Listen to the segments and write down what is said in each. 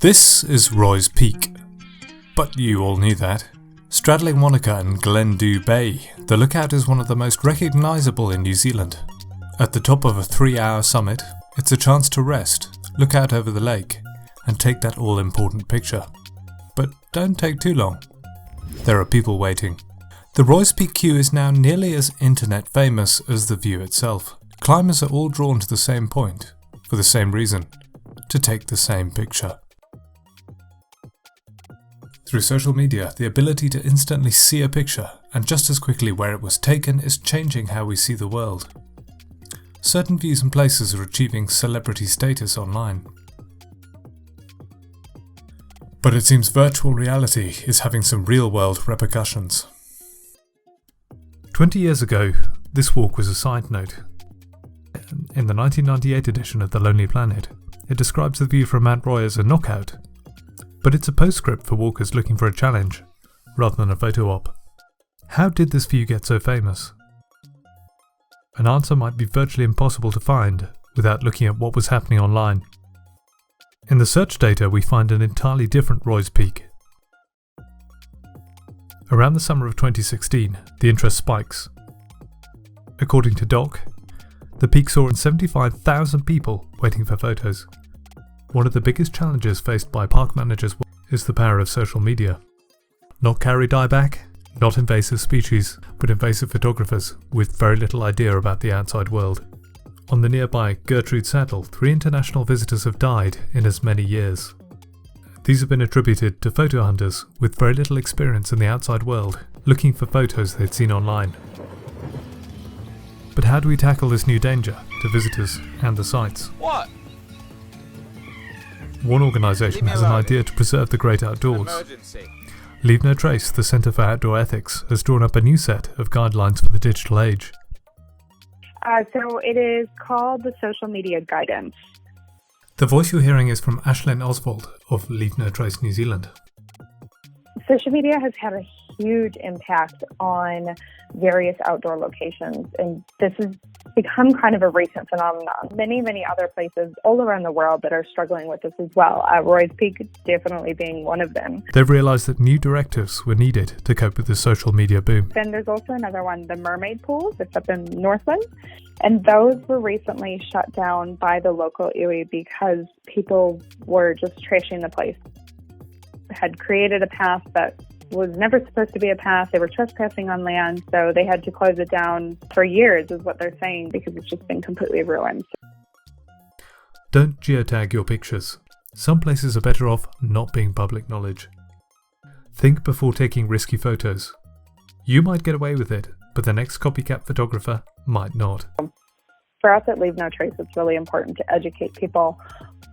This is Roy's Peak, but you all knew that. Straddling Wanaka and Glendew Bay, the lookout is one of the most recognisable in New Zealand. At the top of a 3-hour summit, it's a chance to rest, look out over the lake, and take that all-important picture. But don't take too long. There are people waiting. The Roy's Peak queue is now nearly as internet famous as the view itself. Climbers are all drawn to the same point, for the same reason, to take the same picture. Through social media, the ability to instantly see a picture, and just as quickly where it was taken, is changing how we see the world. Certain views and places are achieving celebrity status online. But it seems virtual reality is having some real-world repercussions. 20 years ago, this walk was a side note. In the 1998 edition of The Lonely Planet, it describes the view from Mount Roy as a knockout, but it's a postscript for walkers looking for a challenge, rather than a photo op. How did this view get so famous? An answer might be virtually impossible to find without looking at what was happening online. In the search data, we find an entirely different Roy's Peak. Around the summer of 2016, the interest spikes. According to Doc, the peak saw 75,000 people waiting for photos. One of the biggest challenges faced by park managers is the power of social media. Not carry dieback, not invasive species, but invasive photographers with very little idea about the outside world. On the nearby Gertrude Saddle, 3 international visitors have died in as many years. These have been attributed to photo hunters with very little experience in the outside world, looking for photos they'd seen online. But how do we tackle this new danger to visitors and the sites? What? One organisation has an idea to preserve the great outdoors. Emergency. Leave No Trace, the Centre for Outdoor Ethics, has drawn up a new set of guidelines for the digital age. So it is called the Social Media Guidance. The voice you're hearing is from Ashlyn Oswald of Leave No Trace New Zealand. Social media has had a huge impact on various outdoor locations, and this has become kind of a recent phenomenon. Many other places all around the world that are struggling with this as well. Roy's Peak definitely being one of them. They've realised that new directives were needed to cope with the social media boom. Then there's also another one, the Mermaid Pools. It's up in Northland, and those were recently shut down by the local iwi because people were just trashing the place. Had created a path that was never supposed to be a path. They were trespassing on land, so they had to close it down for years, is what they're saying, because it's just been completely ruined. Don't geotag your pictures. Some places are better off not being public knowledge. Think before taking risky photos. You might get away with it, but the next copycat photographer might not. For us at Leave No Trace, it's really important to educate people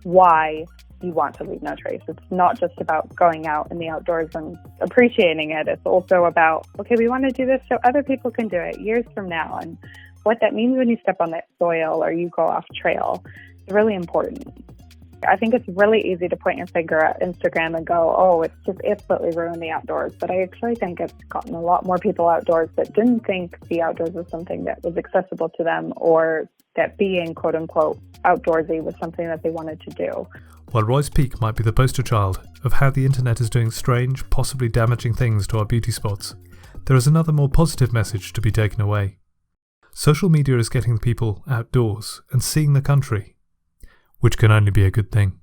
why you want to leave no trace. It's not just about going out in the outdoors and appreciating it. It's also about, okay, we want to do this so other people can do it years from now, and what that means when you step on that soil or you go off trail is really important. I think it's really easy to point your finger at Instagram and go, oh, it's just absolutely ruined the outdoors. But I actually think it's gotten a lot more people outdoors that didn't think the outdoors was something that was accessible to them, or that being quote unquote outdoorsy was something that they wanted to do. While Roy's Peak might be the poster child of how the internet is doing strange, possibly damaging things to our beauty spots, there is another more positive message to be taken away. Social media is getting people outdoors and seeing the country, which can only be a good thing.